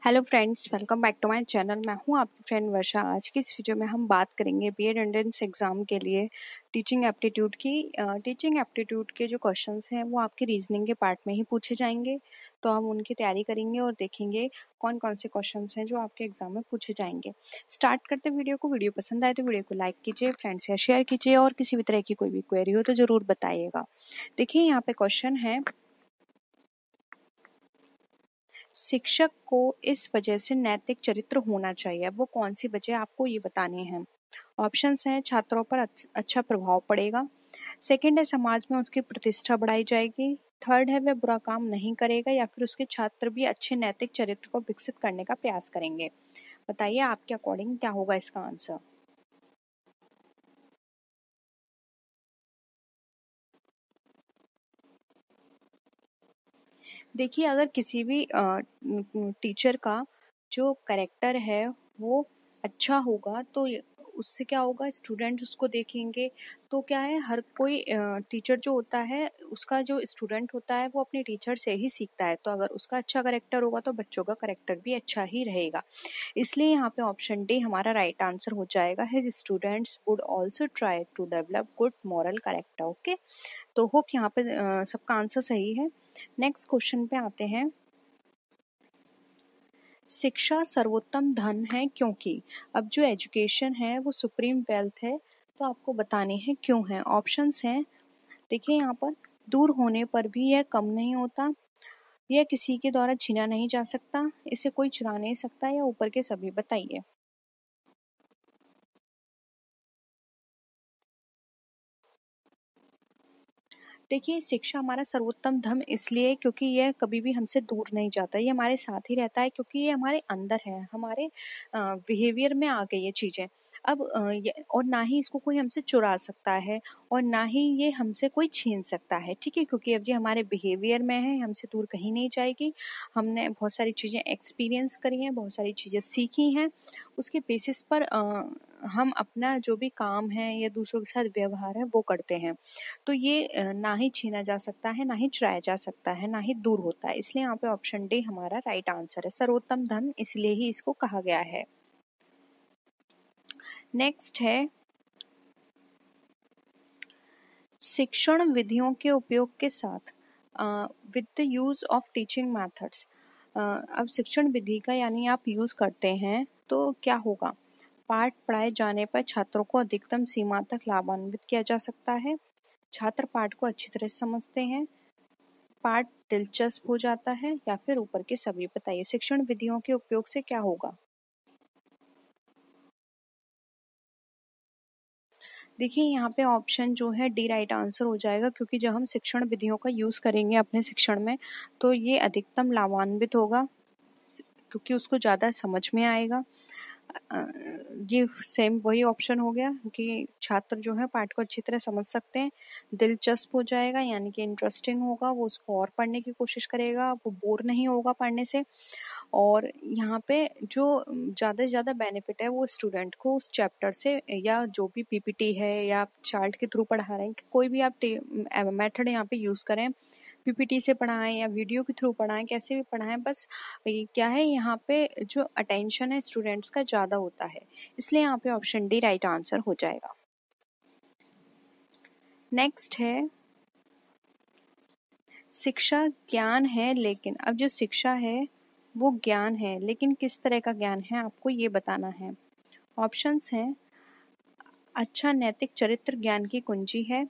Hello friends, welcome back to my channel. मैं हूं आपकी फ्रेंड वर्षा। आज की इस वीडियो में हम बात करेंगे बीएड एंट्रेंस एग्ज़ाम के लिए टीचिंग एप्टीट्यूड की। टीचिंग एप्टीट्यूड के जो क्वेश्चंस हैं वो आपके रीजनिंग के पार्ट में ही पूछे जाएंगे, तो हम उनकी तैयारी करेंगे और देखेंगे कौन कौन से क्वेश्चंस हैं जो आपके एग्जाम में पूछे जाएंगे। स्टार्ट करते वीडियो को। वीडियो पसंद आए तो वीडियो को लाइक कीजिए, फ्रेंड्स या शेयर कीजिए, और किसी भी तरह की कोई भी क्वेरी हो तो ज़रूर बताइएगा। देखिए यहाँ पे क्वेश्चन है, शिक्षक को इस वजह से नैतिक चरित्र होना चाहिए। वो कौन सी वजह आपको ये बतानी है। ऑप्शंस हैं, छात्रों पर अच्छा प्रभाव पड़ेगा। सेकंड है, समाज में उसकी प्रतिष्ठा बढ़ाई जाएगी। थर्ड है, वह बुरा काम नहीं करेगा, या फिर उसके छात्र भी अच्छे नैतिक चरित्र को विकसित करने का प्रयास करेंगे। बताइए आपके अकॉर्डिंग क्या होगा इसका आंसर। देखिए, अगर किसी भी टीचर का जो करेक्टर है वो अच्छा होगा तो उससे क्या होगा, स्टूडेंट्स उसको देखेंगे। तो क्या है, हर कोई टीचर जो होता है उसका जो स्टूडेंट होता है वो अपने टीचर से ही सीखता है। तो अगर उसका अच्छा करेक्टर होगा तो बच्चों का करेक्टर भी अच्छा ही रहेगा। इसलिए यहाँ पे ऑप्शन डी हमारा राइट आंसर हो जाएगा। His students would also try to develop good moral character. Okay, तो होप यहाँ पे सबका आंसर सही है। नेक्स्ट क्वेश्चन पे आते हैं। शिक्षा सर्वोत्तम धन है क्योंकि। अब जो एजुकेशन है वो सुप्रीम वेल्थ है, तो आपको बताने हैं क्यों है। ऑप्शंस हैं, देखिए यहाँ पर, दूर होने पर भी यह कम नहीं होता, यह किसी के द्वारा छीना नहीं जा सकता, इसे कोई चुरा नहीं सकता, या ऊपर के सभी। बताइए। देखिए, शिक्षा हमारा सर्वोत्तम धर्म इसलिए है क्योंकि यह कभी भी हमसे दूर नहीं जाता, ये हमारे साथ ही रहता है, क्योंकि ये हमारे अंदर है, हमारे बिहेवियर में आ गई ये चीज़ें। अब और ना ही इसको कोई हमसे चुरा सकता है, और ना ही ये हमसे कोई छीन सकता है। ठीक है, क्योंकि अब ये हमारे बिहेवियर में है, हमसे दूर कहीं नहीं जाएगी। हमने बहुत सारी चीज़ें एक्सपीरियंस करी हैं, बहुत सारी चीज़ें सीखी हैं, उसके बेसिस पर हम अपना जो भी काम है या दूसरों के साथ व्यवहार है वो करते हैं। तो ये ना ही छीना जा सकता है, ना ही चुराया जा सकता है, ना ही दूर होता है। इसलिए यहाँ पे ऑप्शन डी हमारा राइट आंसर है। सर्वोत्तम धन इसलिए ही इसको कहा गया है। नेक्स्ट है, शिक्षण विधियों के उपयोग के साथ with the use of teaching methods. अब शिक्षण विधि का यानी आप यूज करते हैं तो क्या होगा। पाठ पढ़ाए जाने पर छात्रों को अधिकतम सीमा तक लाभान्वित किया जा सकता है। छात्र पाठ को अच्छी तरह से समझते हैं, पाठ दिलचस्प हो जाता है, या फिर ऊपर के सभी। बताइए शिक्षण विधियों के उपयोग से क्या होगा। देखिए यहाँ पे ऑप्शन जो है डी राइट आंसर हो जाएगा, क्योंकि जब हम शिक्षण विधियों का यूज़ करेंगे अपने शिक्षण में तो ये अधिकतम लाभान्वित होगा, क्योंकि उसको ज़्यादा समझ में आएगा। अ, ये सेम वही ऑप्शन हो गया कि छात्र जो है पाठ को अच्छी तरह समझ सकते हैं, दिलचस्प हो जाएगा यानी कि इंटरेस्टिंग होगा, वो उसको और पढ़ने की कोशिश करेगा, वो बोर नहीं होगा पढ़ने से। और यहाँ पे जो ज़्यादा से ज़्यादा बेनिफिट है वो स्टूडेंट को उस चैप्टर से, या जो भी पीपीटी है या आप चार्ट के थ्रू पढ़ा रहे हैं, कोई भी आप मेथड यहाँ पे यूज़ करें, पीपीटी से पढ़ाएं या वीडियो के थ्रू पढ़ाएं, कैसे भी पढ़ाएं, बस ये क्या है, यहाँ पे जो अटेंशन है स्टूडेंट्स का ज़्यादा होता है। इसलिए यहाँ पे ऑप्शन डी राइट आंसर हो जाएगा। नेक्स्ट है, शिक्षा ज्ञान है लेकिन। अब जो शिक्षा है वो ज्ञान है, लेकिन किस तरह का ज्ञान है आपको ये बताना है। ऑप्शंस हैं, अच्छा नैतिक चरित्र ज्ञान की कुंजी है,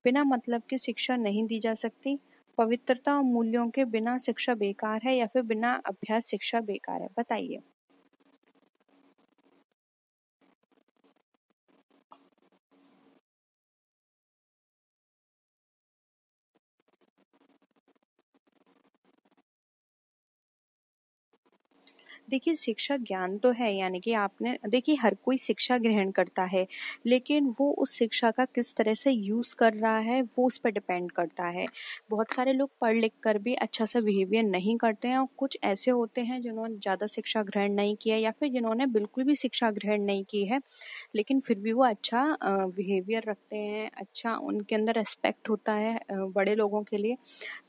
बिना मतलब की शिक्षा नहीं दी जा सकती, पवित्रता और मूल्यों के बिना शिक्षा बेकार है, या फिर बिना अभ्यास शिक्षा बेकार है। बताइए। देखिए, शिक्षा ज्ञान तो है, यानी कि आपने देखिए हर कोई शिक्षा ग्रहण करता है, लेकिन वो उस शिक्षा का किस तरह से यूज़ कर रहा है वो उस पर डिपेंड करता है। बहुत सारे लोग पढ़ लिख कर भी अच्छा सा बिहेवियर नहीं करते हैं, और कुछ ऐसे होते हैं जिन्होंने ज़्यादा शिक्षा ग्रहण नहीं किया, या फिर जिन्होंने बिल्कुल भी शिक्षा ग्रहण नहीं की है, लेकिन फिर भी वो अच्छा बिहेवियर रखते हैं, अच्छा उनके अंदर रेस्पेक्ट होता है बड़े लोगों के लिए।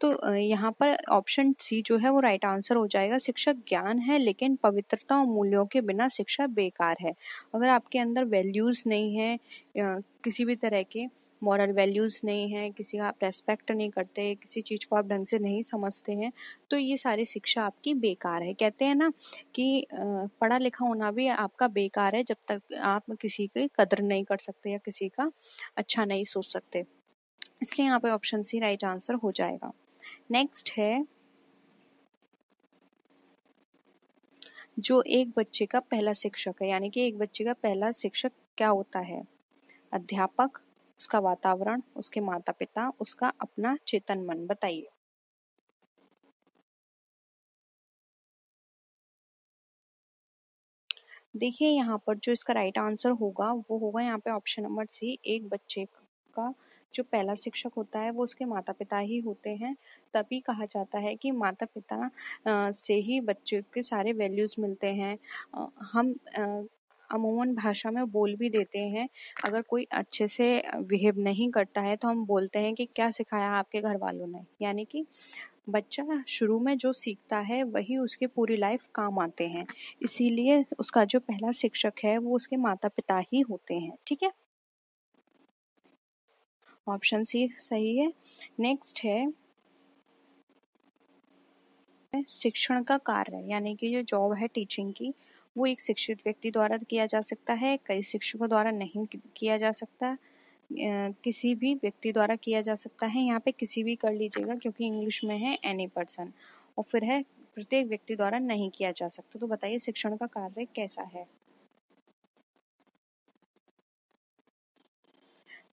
तो यहाँ पर ऑप्शन सी जो है वो राइट आंसर हो जाएगा। शिक्षा ज्ञान है लेकिन सेकंड, पवित्रता और मूल्यों के बिना शिक्षा बेकार है। अगर आपके अंदर वैल्यूज़ नहीं है, किसी भी तरह के मॉरल वैल्यूज़ नहीं है, किसी का आप रेस्पेक्ट नहीं करते, किसी चीज़ को आप ढंग से नहीं समझते हैं, तो ये सारी शिक्षा आपकी बेकार है। कहते हैं ना कि पढ़ा लिखा होना भी आपका बेकार है जब तक आप किसी की कदर नहीं कर सकते या किसी का अच्छा नहीं सोच सकते। इसलिए यहाँ पे ऑप्शन सी राइट आंसर हो जाएगा। नेक्स्ट है, जो एक बच्चे का पहला शिक्षक है, यानी कि एक बच्चे का पहला शिक्षक क्या होता है? अध्यापक, उसका वातावरण, उसके माता पिता, उसका अपना चेतन मन। बताइए। देखिए यहाँ पर जो इसका राइट आंसर होगा वो होगा यहाँ पे ऑप्शन नंबर सी। एक बच्चे का जो पहला शिक्षक होता है वो उसके माता पिता ही होते हैं। तभी कहा जाता है कि माता पिता से ही बच्चे के सारे वैल्यूज़ मिलते हैं। हम अमूमन भाषा में बोल भी देते हैं, अगर कोई अच्छे से बिहेव नहीं करता है तो हम बोलते हैं कि क्या सिखाया आपके घर वालों ने। यानी कि बच्चा शुरू में जो सीखता है वही उसके पूरी लाइफ काम आते हैं, इसीलिए उसका जो पहला शिक्षक है वो उसके माता पिता ही होते हैं। ठीक है, ऑप्शन सी सही है। नेक्स्ट है, शिक्षण का कार्य यानी कि जो जॉब है टीचिंग की, वो एक शिक्षित व्यक्ति द्वारा किया जा सकता है, कई शिक्षकों द्वारा नहीं किया जा सकता, किसी भी व्यक्ति द्वारा किया जा सकता है। यहाँ पे किसी भी कर लीजिएगा क्योंकि इंग्लिश में है एनी पर्सन, और फिर है प्रत्येक व्यक्ति द्वारा नहीं किया जा सकता। तो बताइए शिक्षण का कार्य कैसा है?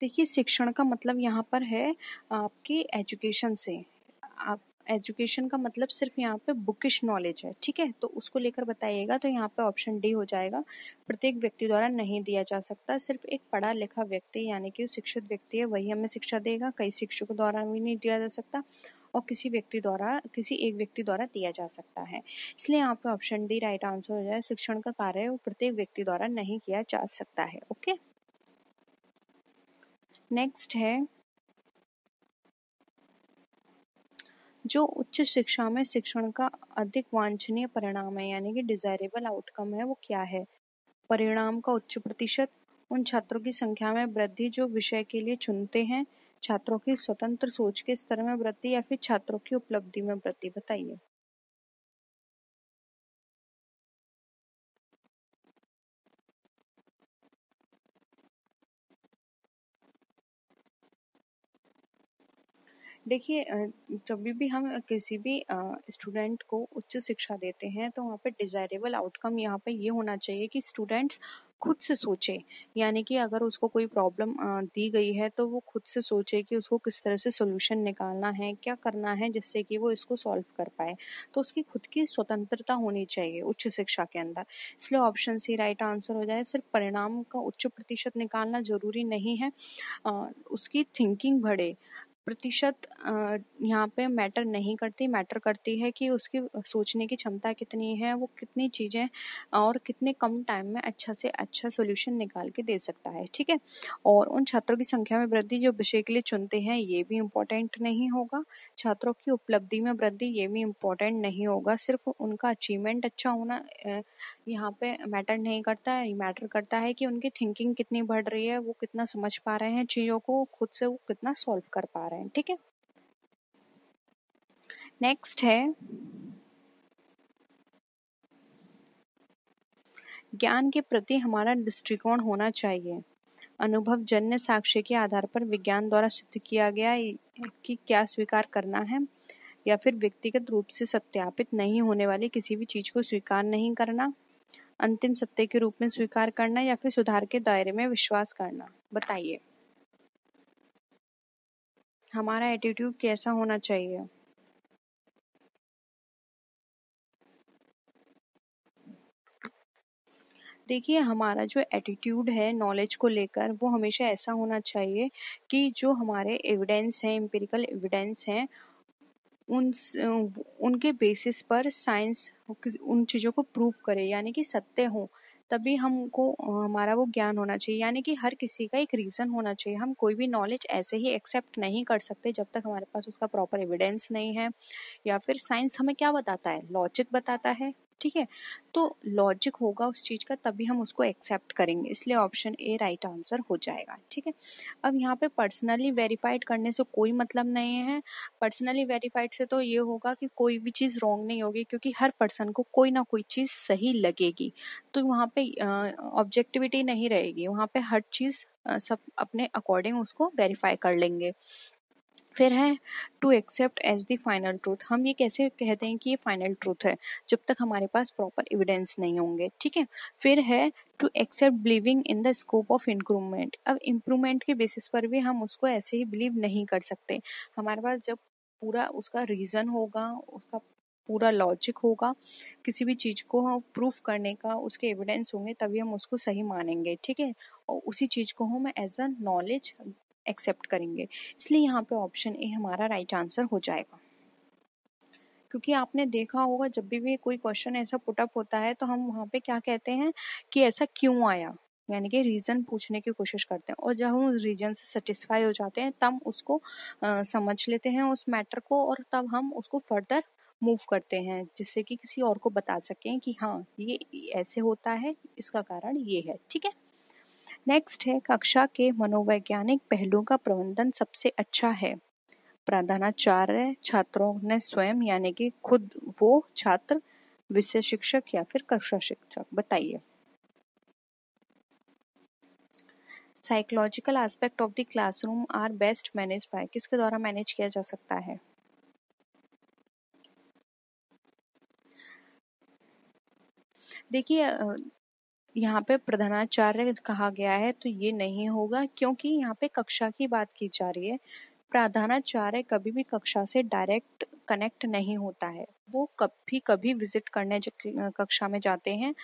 देखिए शिक्षण का मतलब यहाँ पर है आपकी एजुकेशन से। आप एजुकेशन का मतलब सिर्फ यहाँ पे बुकिश नॉलेज है, ठीक है, तो उसको लेकर बताइएगा। तो यहाँ पे ऑप्शन डी हो जाएगा, प्रत्येक व्यक्ति द्वारा नहीं दिया जा सकता, सिर्फ एक पढ़ा लिखा व्यक्ति यानी कि शिक्षित व्यक्ति है वही हमें शिक्षा देगा, कई शिक्षकों द्वारा भी नहीं दिया जा सकता और किसी व्यक्ति द्वारा, किसी एक व्यक्ति द्वारा दिया जा सकता है। इसलिए यहाँ पे ऑप्शन डी राइट आंसर हो जाए, शिक्षण का कार्य वो प्रत्येक व्यक्ति द्वारा नहीं किया जा सकता है। ओके, नेक्स्ट है, जो उच्च शिक्षा में शिक्षण का अधिक वांछनीय परिणाम है यानी कि डिजायरेबल आउटकम है वो क्या है? परिणाम का उच्च प्रतिशत, उन छात्रों की संख्या में वृद्धि जो विषय के लिए चुनते हैं, छात्रों की स्वतंत्र सोच के स्तर में वृद्धि, या फिर छात्रों की उपलब्धि में वृद्धि। बताइए। देखिए जब भी हम किसी भी स्टूडेंट को उच्च शिक्षा देते हैं तो वहाँ पे डिज़ायरेबल आउटकम यहाँ पे ये होना चाहिए कि स्टूडेंट्स खुद से सोचे, यानी कि अगर उसको कोई प्रॉब्लम दी गई है तो वो खुद से सोचे कि उसको किस तरह से सोल्यूशन निकालना है, क्या करना है जिससे कि वो इसको सॉल्व कर पाए। तो उसकी खुद की स्वतंत्रता होनी चाहिए उच्च शिक्षा के अंदर। इसलिए ऑप्शन सी राइट आंसर हो जाए। सिर्फ परिणाम का उच्च प्रतिशत निकालना जरूरी नहीं है, उसकी थिंकिंग बढ़े। प्रतिशत यहाँ पे मैटर नहीं करती, मैटर करती है कि उसकी सोचने की क्षमता कितनी है, वो कितनी चीज़ें और कितने कम टाइम में अच्छा से अच्छा सोल्यूशन निकाल के दे सकता है। ठीक है, और उन छात्रों की संख्या में वृद्धि जो विषय के लिए चुनते हैं ये भी इम्पोर्टेंट नहीं होगा, छात्रों की उपलब्धि में वृद्धि ये भी इम्पोर्टेंट नहीं होगा। सिर्फ उनका अचीवमेंट अच्छा होना यहाँ पे मैटर नहीं करता है, मैटर करता है कि उनकी थिंकिंग कितनी बढ़ रही है, वो कितना समझ पा रहे हैं चीज़ों को, खुद से वो कितना सॉल्व कर पा रहे हैं। ठीक है, नेक्स्ट है, ज्ञान के प्रति हमारा दृष्टिकोण होना चाहिए अनुभव जन्य साक्ष्य के आधार पर विज्ञान द्वारा सिद्ध किया गया कि क्या स्वीकार करना है, या फिर व्यक्तिगत रूप से सत्यापित नहीं होने वाली किसी भी चीज को स्वीकार नहीं करना, अंतिम सत्य के रूप में स्वीकार करना, या फिर सुधार के दायरे में विश्वास करना। बताइए हमारा एटीट्यूड कैसा होना चाहिए? देखिए हमारा जो एटीट्यूड है नॉलेज को लेकर वो हमेशा ऐसा होना चाहिए कि जो हमारे एविडेंस हैं, एम्पिरिकल एविडेंस हैं, उनके बेसिस पर साइंस उन चीज़ों को प्रूव करे, यानी कि सत्य हो, तभी हमको हमारा वो ज्ञान होना चाहिए। यानी कि हर किसी का एक रीज़न होना चाहिए, हम कोई भी नॉलेज ऐसे ही एक्सेप्ट नहीं कर सकते जब तक हमारे पास उसका प्रॉपर एविडेंस नहीं है। या फिर साइंस हमें क्या बताता है? लॉजिक बताता है, ठीक है, तो लॉजिक होगा उस चीज़ का तभी हम उसको एक्सेप्ट करेंगे, इसलिए ऑप्शन ए राइट आंसर हो जाएगा। ठीक है, अब यहाँ पे पर्सनली वेरीफाइड करने से कोई मतलब नहीं है। पर्सनली वेरीफाइड से तो ये होगा कि कोई भी चीज़ रॉन्ग नहीं होगी, क्योंकि हर पर्सन को कोई ना कोई चीज़ सही लगेगी, तो वहाँ पे ऑब्जेक्टिविटी नहीं रहेगी, वहाँ पे हर चीज़ सब अपने अकॉर्डिंग उसको वेरीफाई कर लेंगे। फिर है to accept as the final truth. हम ये कैसे कहते हैं कि ये फाइनल ट्रूथ है, जब तक हमारे पास प्रॉपर एविडेंस नहीं होंगे। ठीक है, फिर है to accept believing in the scope of improvement. अब इम्प्रूवमेंट के बेसिस पर भी हम उसको ऐसे ही बिलीव नहीं कर सकते, हमारे पास जब पूरा उसका रीज़न होगा, उसका पूरा लॉजिक होगा, किसी भी चीज़ को हम प्रूफ करने का उसके एविडेंस होंगे, तभी हम उसको सही मानेंगे। ठीक है, और उसी चीज़ को हम एज अ नॉलेज एक्सेप्ट करेंगे, इसलिए यहाँ पे ऑप्शन ए हमारा राइट आंसर हो जाएगा। क्योंकि आपने देखा होगा जब भी कोई क्वेश्चन ऐसा पुटअप होता है तो हम वहाँ पे क्या कहते हैं कि ऐसा क्यों आया, यानी कि रीज़न पूछने की कोशिश करते हैं, और जब हम उस रीज़न से सेटिस्फाई हो जाते हैं तब उसको समझ लेते हैं उस मैटर को, और तब हम उसको फर्दर मूव करते हैं, जिससे कि किसी और को बता सकें कि हाँ ये ऐसे होता है, इसका कारण ये है। ठीक है, नेक्स्ट है कक्षा के मनोवैज्ञानिक पहलुओं का प्रबंधन सबसे अच्छा है। प्रधानाचार्य, छात्रों ने स्वयं यानी कि खुद वो छात्र, विषय शिक्षक या फिर कक्षा शिक्षक, बताइए। Psychological aspect of the classroom are best manage by, किसके द्वारा मैनेज किया जा सकता है? देखिए यहाँ पे प्रधानाचार्य कहा गया है तो ये नहीं होगा, क्योंकि यहाँ पे कक्षा की बात की जा रही है। प्रधानाचार्य कभी भी कक्षा से डायरेक्ट कनेक्ट नहीं होता है, वो कभी कभी विजिट करने कक्षा में जाते हैं,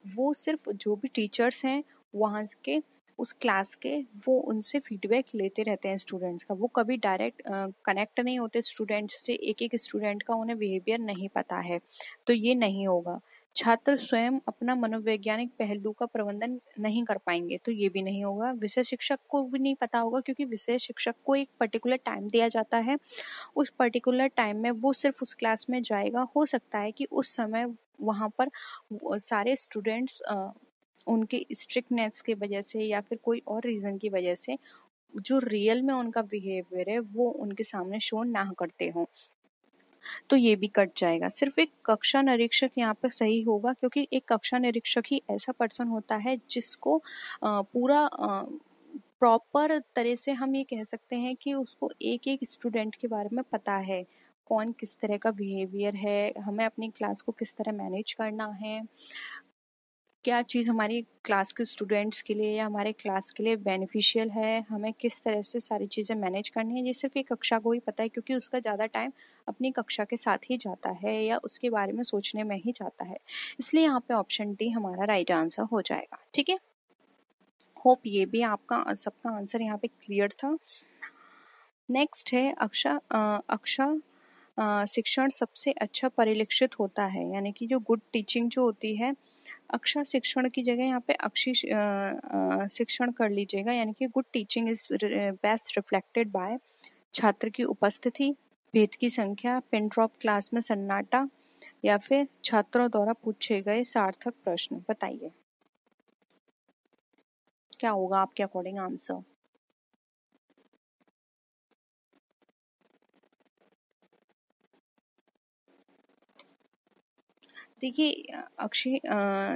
वो सिर्फ जो भी टीचर्स हैं वहाँ के उस क्लास के, वो उनसे फीडबैक लेते रहते हैं स्टूडेंट्स का, वो कभी डायरेक्ट कनेक्ट नहीं होते स्टूडेंट्स से, एक एक स्टूडेंट का उन्हें बिहेवियर नहीं पता है, तो ये नहीं होगा। छात्र स्वयं अपना मनोवैज्ञानिक पहलू का प्रबंधन नहीं कर पाएंगे, तो ये भी नहीं होगा। विषय शिक्षक को भी नहीं पता होगा, क्योंकि विषय शिक्षक को एक पर्टिकुलर टाइम दिया जाता है, उस पर्टिकुलर टाइम में वो सिर्फ उस क्लास में जाएगा, हो सकता है कि उस समय वहाँ पर सारे स्टूडेंट्स उनके स्ट्रिक्टनेस की वजह से या फिर कोई और रीज़न की वजह से जो रियल में उनका बिहेवियर है वो उनके सामने शो ना करते हों, तो ये भी कट जाएगा। सिर्फ एक कक्षा निरीक्षक यहाँ पे सही होगा, क्योंकि एक कक्षा निरीक्षक ही ऐसा पर्सन होता है जिसको पूरा प्रॉपर तरह से हम ये कह सकते हैं कि उसको एक एक स्टूडेंट के बारे में पता है, कौन किस तरह का बिहेवियर है, हमें अपनी क्लास को किस तरह मैनेज करना है, क्या चीज़ हमारी क्लास के स्टूडेंट्स के लिए या हमारे क्लास के लिए बेनिफिशियल है, हमें किस तरह से सारी चीज़ें मैनेज करनी है, ये सिर्फ एक कक्षा को ही पता है, क्योंकि उसका ज़्यादा टाइम अपनी कक्षा के साथ ही जाता है या उसके बारे में सोचने में ही जाता है, इसलिए यहाँ पे ऑप्शन डी हमारा राइट आंसर हो जाएगा। ठीक है, होप ये भी आपका सबका आंसर यहाँ पे क्लियर था। नेक्स्ट है अक्षा शिक्षण सबसे अच्छा परिलक्षित होता है, यानी कि जो गुड टीचिंग जो होती है, अक्षा शिक्षण की जगह यहाँ पे अक्षी शिक्षण कर लीजिएगा, यानी कि good teaching is best reflected by छात्र की उपस्थिति, भेद की संख्या, पिन ड्रॉप क्लास में सन्नाटा, या फिर छात्रों द्वारा पूछे गए सार्थक प्रश्न, बताइए क्या होगा आपके अकॉर्डिंग आंसर। देखिए अक्षय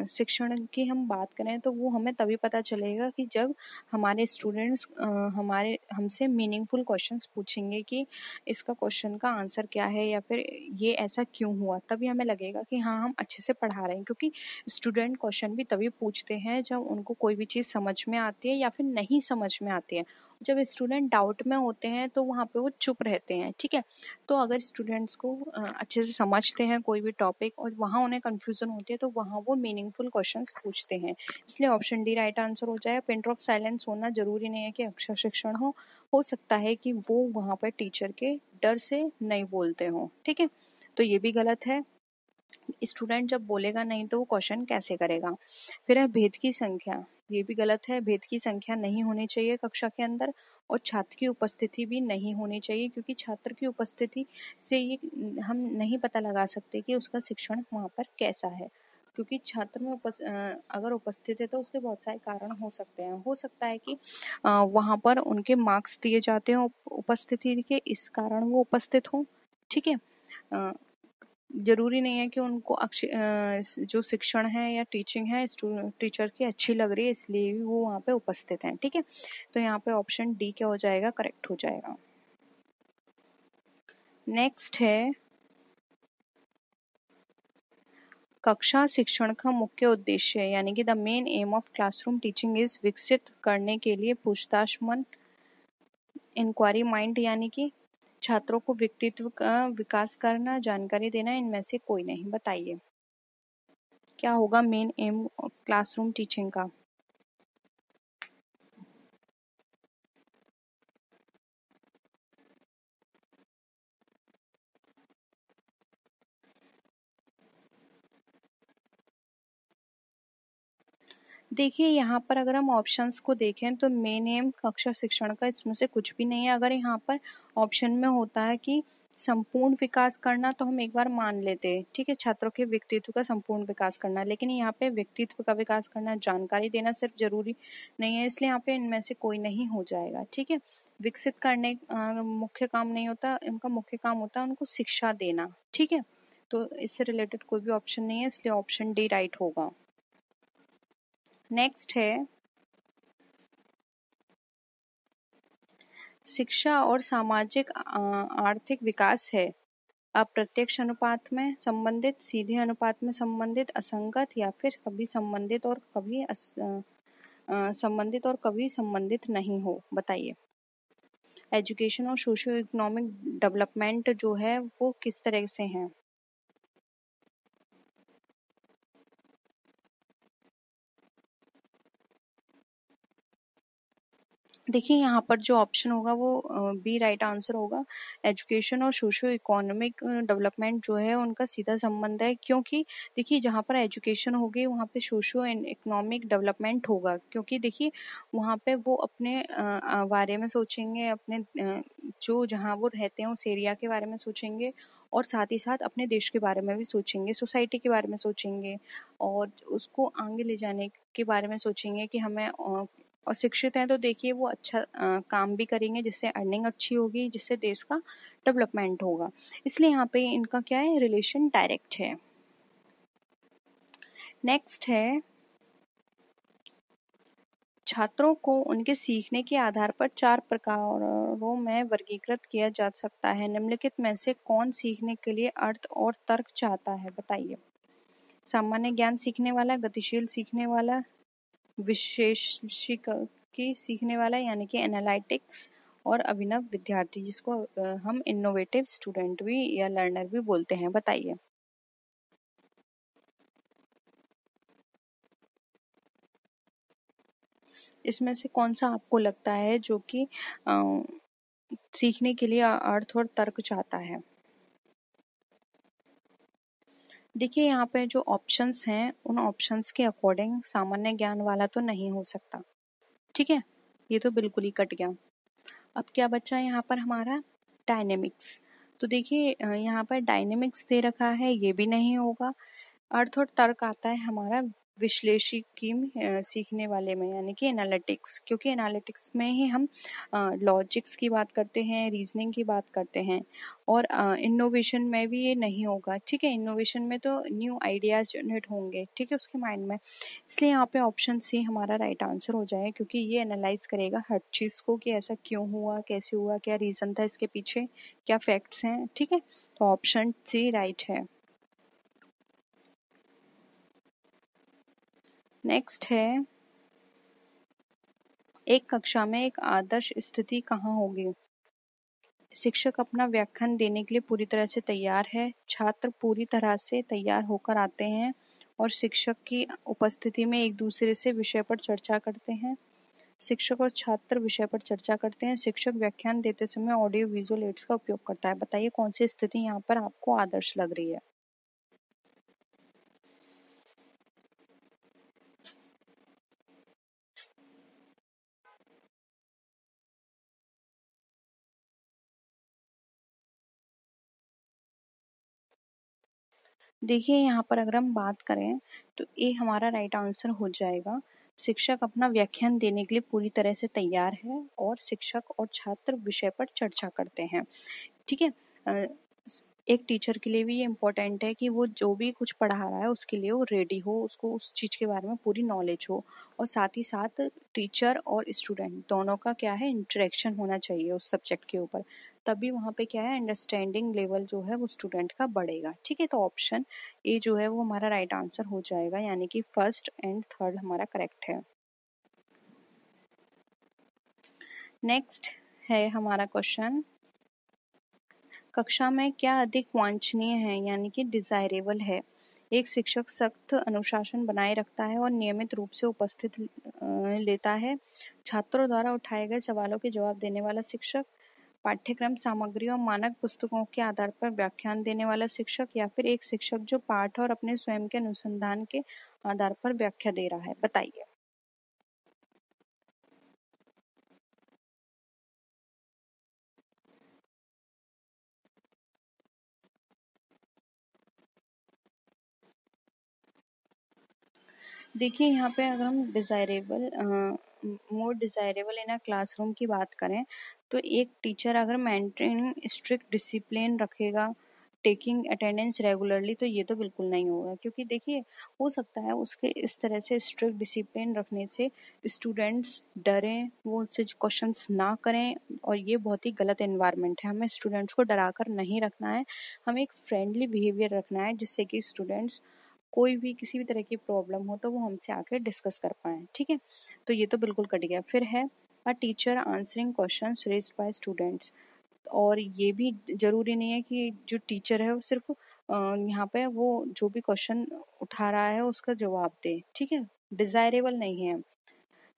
शिक्षण की हम बात करें तो वो हमें तभी पता चलेगा कि जब हमारे स्टूडेंट्स हमारे हमसे मीनिंगफुल क्वेश्चंस पूछेंगे कि इसका क्वेश्चन का आंसर क्या है या फिर ये ऐसा क्यों हुआ, तभी हमें लगेगा कि हाँ हम अच्छे से पढ़ा रहे हैं, क्योंकि स्टूडेंट क्वेश्चन भी तभी पूछते हैं जब उनको कोई भी चीज़ समझ में आती है या फिर नहीं समझ में आती है। जब स्टूडेंट डाउट में होते हैं तो वहाँ पे वो चुप रहते हैं। ठीक है, तो अगर स्टूडेंट्स को अच्छे से समझते हैं कोई भी टॉपिक और वहाँ उन्हें कन्फ्यूज़न होती है तो वहाँ वो मीनिंगफुल क्वेश्चंस पूछते हैं, इसलिए ऑप्शन डी राइट आंसर हो जाए। पिन ड्रॉप साइलेंस होना जरूरी नहीं है कि अक्षर शिक्षण हो सकता है कि वो वहाँ पर टीचर के डर से नहीं बोलते हों। ठीक है, तो ये भी गलत है, स्टूडेंट जब बोलेगा नहीं तो वो क्वेश्चन कैसे करेगा। फिर है भेद की संख्या, ये भी गलत है, भेद की संख्या नहीं होनी चाहिए कक्षा के अंदर, और छात्र की उपस्थिति भी नहीं होनी चाहिए, क्योंकि छात्र की उपस्थिति से ये हम नहीं पता लगा सकते कि उसका शिक्षण वहाँ पर कैसा है, क्योंकि छात्र में अगर उपस्थित है तो उसके बहुत सारे कारण हो सकते हैं। हो सकता है कि वहाँ पर उनके मार्क्स दिए जाते हैं उपस्थिति के, इस कारण वो उपस्थित हों। ठीक है, जरूरी नहीं है कि उनको जो शिक्षण है या टीचिंग है टीचर की अच्छी लग रही है इसलिए भी वो वहाँ पे उपस्थित हैं। ठीक है, तो यहाँ पे ऑप्शन डी क्या हो जाएगा, करेक्ट हो जाएगा। नेक्स्ट है, कक्षा शिक्षण का मुख्य उद्देश्य है, यानी कि the main M of classroom teaching is विकसित करने के लिए पूछताछ मन, इंक्वायरी माइंड, यानी कि छात्रों को व्यक्तित्व का विकास करना, जानकारी देना, इनमें से कोई नहीं। बताइए क्या होगा मेन एम क्लासरूम टीचिंग का। देखिए यहाँ पर अगर हम ऑप्शंस को देखें तो मेन एम कक्षा शिक्षण का इसमें से कुछ भी नहीं है। अगर यहाँ पर ऑप्शन में होता है कि संपूर्ण विकास करना तो हम एक बार मान लेते हैं, ठीक है, छात्रों के व्यक्तित्व का संपूर्ण विकास करना, लेकिन यहाँ पे व्यक्तित्व का विकास करना, जानकारी देना सिर्फ जरूरी नहीं है, इसलिए यहाँ पे इनमें से कोई नहीं हो जाएगा। ठीक है, विकसित करने मुख्य काम नहीं होता, इनका मुख्य काम होता है उनको शिक्षा देना। ठीक है, तो इससे रिलेटेड कोई भी ऑप्शन नहीं है, इसलिए ऑप्शन डी राइट होगा। नेक्स्ट है, शिक्षा और सामाजिक आर्थिक विकास है अप्रत्यक्ष अनुपात में संबंधित, सीधे अनुपात में संबंधित, असंगत, या फिर कभी संबंधित और कभी संबंधित और कभी संबंधित नहीं हो। बताइए एजुकेशन और सोशियो इकोनॉमिक डेवलपमेंट जो है वो किस तरह से हैं। देखिए यहाँ पर जो ऑप्शन होगा वो बी राइट आंसर होगा। एजुकेशन और सोशो इकोनॉमिक डेवलपमेंट जो है उनका सीधा संबंध है, क्योंकि देखिए जहाँ पर एजुकेशन होगी वहाँ पे सोशो इकोनॉमिक डेवलपमेंट होगा, क्योंकि देखिए वहाँ पे वो अपने बारे में सोचेंगे, अपने जो जहाँ वो रहते हैं उस एरिया के बारे में सोचेंगे, और साथ ही साथ अपने देश के बारे में भी सोचेंगे, सोसाइटी के बारे में सोचेंगे, और उसको आगे ले जाने के बारे में सोचेंगे कि हमें और शिक्षित हैं तो देखिए वो अच्छा काम भी करेंगे, जिससे अर्निंग अच्छी होगी, जिससे देश का डेवलपमेंट होगा। इसलिए यहाँ पे इनका क्या है, रिलेशन डायरेक्ट है। नेक्स्ट है, छात्रों को उनके सीखने के आधार पर 4 प्रकारों में वर्गीकृत किया जा सकता है। निम्नलिखित में से कौन सीखने के लिए अर्थ और तर्क चाहता है। बताइए सामान्य ज्ञान सीखने वाला, गतिशील सीखने वाला, विशेषिकी सीखने वाला यानी कि एनालिटिक्स, और अभिनव विद्यार्थी जिसको हम इनोवेटिव स्टूडेंट भी या लर्नर भी बोलते हैं। बताइए इसमें से कौन सा आपको लगता है जो कि सीखने के लिए अर्थ और तर्क चाहता है। देखिए यहाँ पे जो ऑप्शंस हैं उन ऑप्शंस के अकॉर्डिंग सामान्य ज्ञान वाला तो नहीं हो सकता। ठीक है, ये तो बिल्कुल ही कट गया। अब क्या बचा यहाँ पर हमारा, डायनेमिक्स। तो देखिए यहाँ पर डायनेमिक्स दे रखा है, ये भी नहीं होगा। अर्थ और तर्क आता है हमारा विश्लेषिकी में, सीखने वाले में, यानी कि एनालिटिक्स, क्योंकि एनालिटिक्स में ही हम लॉजिक्स की बात करते हैं, रीजनिंग की बात करते हैं, और इनोवेशन में भी ये नहीं होगा। ठीक है, इनोवेशन में तो न्यू आइडियाज जनरेट होंगे, ठीक है, उसके माइंड में। इसलिए यहाँ पे ऑप्शन सी हमारा राइट आंसर हो जाए, क्योंकि ये एनालाइज करेगा हर चीज़ को कि ऐसा क्यों हुआ, कैसे हुआ, क्या रीज़न था इसके पीछे, क्या फैक्ट्स हैं। ठीक है, तो ऑप्शन सी राइट है। नेक्स्ट है, एक कक्षा में एक आदर्श स्थिति कहाँ होगी। शिक्षक अपना व्याख्यान देने के लिए पूरी तरह से तैयार है, छात्र पूरी तरह से तैयार होकर आते हैं और शिक्षक की उपस्थिति में एक दूसरे से विषय पर चर्चा करते हैं। शिक्षक और छात्र विषय पर चर्चा करते हैं। शिक्षक व्याख्यान देते समय ऑडियो विजुअल एड्स का उपयोग करता है। बताइए कौन सी स्थिति यहाँ पर आपको आदर्श लग रही है। देखिए यहाँ पर अगर हम बात करें तो ए हमारा राइट आंसर हो जाएगा। शिक्षक अपना व्याख्यान देने के लिए पूरी तरह से तैयार है और शिक्षक और छात्र विषय पर चर्चा करते हैं। ठीक है। एक टीचर के लिए भी ये इम्पोर्टेंट है कि वो जो भी कुछ पढ़ा रहा है उसके लिए वो रेडी हो, उसको उस चीज़ के बारे में पूरी नॉलेज हो, और साथ ही साथ टीचर और स्टूडेंट दोनों का क्या है इंटरेक्शन होना चाहिए उस सब्जेक्ट के ऊपर, तभी वहाँ पे क्या है अंडरस्टैंडिंग लेवल जो है वो स्टूडेंट का बढ़ेगा। ठीक है, तो ऑप्शन ए जो है वो हमारा राइट आंसर हो जाएगा, यानी कि फर्स्ट एंड थर्ड हमारा करेक्ट है। नेक्स्ट है हमारा क्वेश्चन, कक्षा में क्या अधिक वांछनीय है यानी कि डिजायरेबल है। एक शिक्षक सख्त अनुशासन बनाए रखता है और नियमित रूप से उपस्थित लेता है। छात्रों द्वारा उठाए गए सवालों के जवाब देने वाला शिक्षक, पाठ्यक्रम सामग्री और मानक पुस्तकों के आधार पर व्याख्यान देने वाला शिक्षक, या फिर एक शिक्षक जो पाठ और अपने स्वयं के अनुसंधान के आधार पर व्याख्या दे रहा है। बताइए। देखिए यहाँ पे अगर हम desirable more desirable in a classroom की बात करें तो एक टीचर अगर मेंटेनिंग स्ट्रिक्ट डिसिप्लिन रखेगा, टेकिंग अटेंडेंस रेगुलरली, तो ये तो बिल्कुल नहीं होगा, क्योंकि देखिए हो सकता है उसके इस तरह से स्ट्रिक्ट डिसिप्लिन रखने से स्टूडेंट्स डरें, वो उससे क्वेश्चंस ना करें, और ये बहुत ही गलत एनवायरनमेंट है। हमें स्टूडेंट्स को डरा कर नहीं रखना है, हमें एक फ्रेंडली बिहेवियर रखना है जिससे कि स्टूडेंट्स कोई भी किसी भी तरह की प्रॉब्लम हो तो वो हमसे आके डिस्कस कर पाएँ। ठीक है, तो ये तो बिल्कुल कट गया। फिर है a teacher answering questions raised bye students, और ये भी ज़रूरी नहीं है कि जो टीचर है वो सिर्फ यहाँ पे वो जो भी क्वेश्चन उठा रहा है उसका जवाब दे। ठीक है, डिज़ायरेबल नहीं है।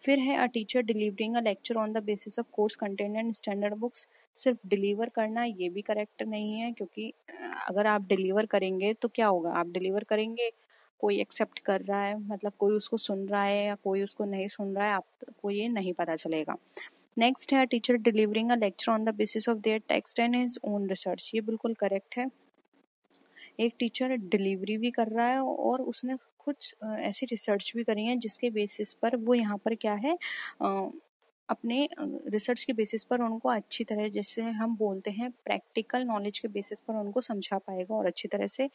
फिर है a teacher delivering a lecture on the basis of course content and standard books, सिर्फ डिलीवर करना ये भी करेक्ट नहीं है, क्योंकि अगर आप डिलीवर करेंगे तो क्या होगा, आप डिलीवर करेंगे कोई एक्सेप्ट कर रहा है, मतलब कोई उसको सुन रहा है या कोई उसको नहीं सुन रहा है, आपको ये नहीं पता चलेगा। नेक्स्ट है teacher delivering a lecture on the basis of their text and his own research, ये बिल्कुल करेक्ट है। एक टीचर डिलीवरी भी कर रहा है और उसने कुछ ऐसी रिसर्च भी करी है जिसके बेसिस पर वो यहाँ पर क्या है अपने रिसर्च के बेसिस पर उनको अच्छी तरह, जैसे हम बोलते हैं प्रैक्टिकल नॉलेज के बेसिस पर उनको समझा पाएगा और अच्छी तरह से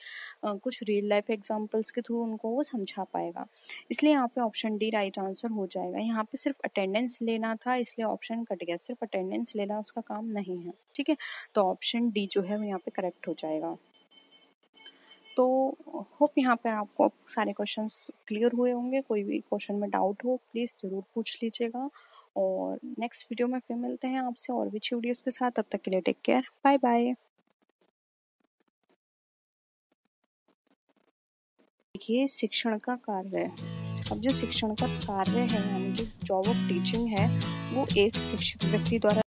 कुछ रियल लाइफ एग्जांपल्स के थ्रू उनको वो समझा पाएगा। इसलिए यहाँ पे ऑप्शन डी राइट आंसर हो जाएगा। यहाँ पे सिर्फ अटेंडेंस लेना था इसलिए ऑप्शन कट गया, सिर्फ अटेंडेंस लेना उसका काम नहीं है। ठीक है, तो ऑप्शन डी जो है वो यहाँ पे करेक्ट हो जाएगा। तो होप यहाँ पे आपको सारे क्वेश्चंस क्लियर हुए होंगे। कोई भी क्वेश्चन में डाउट हो प्लीज़ ज़रूर पूछ लीजिएगा, और नेक्स्ट वीडियो में फिर मिलते हैं आपसे और भी अच्छी वीडियोस के साथ। तब तक के लिए टेक केयर, बाय बाय। देखिए शिक्षण का कार्य, अब जो शिक्षण का कार्य है यानी कि जॉब ऑफ टीचिंग है वो एक शिक्षक व्यक्ति द्वारा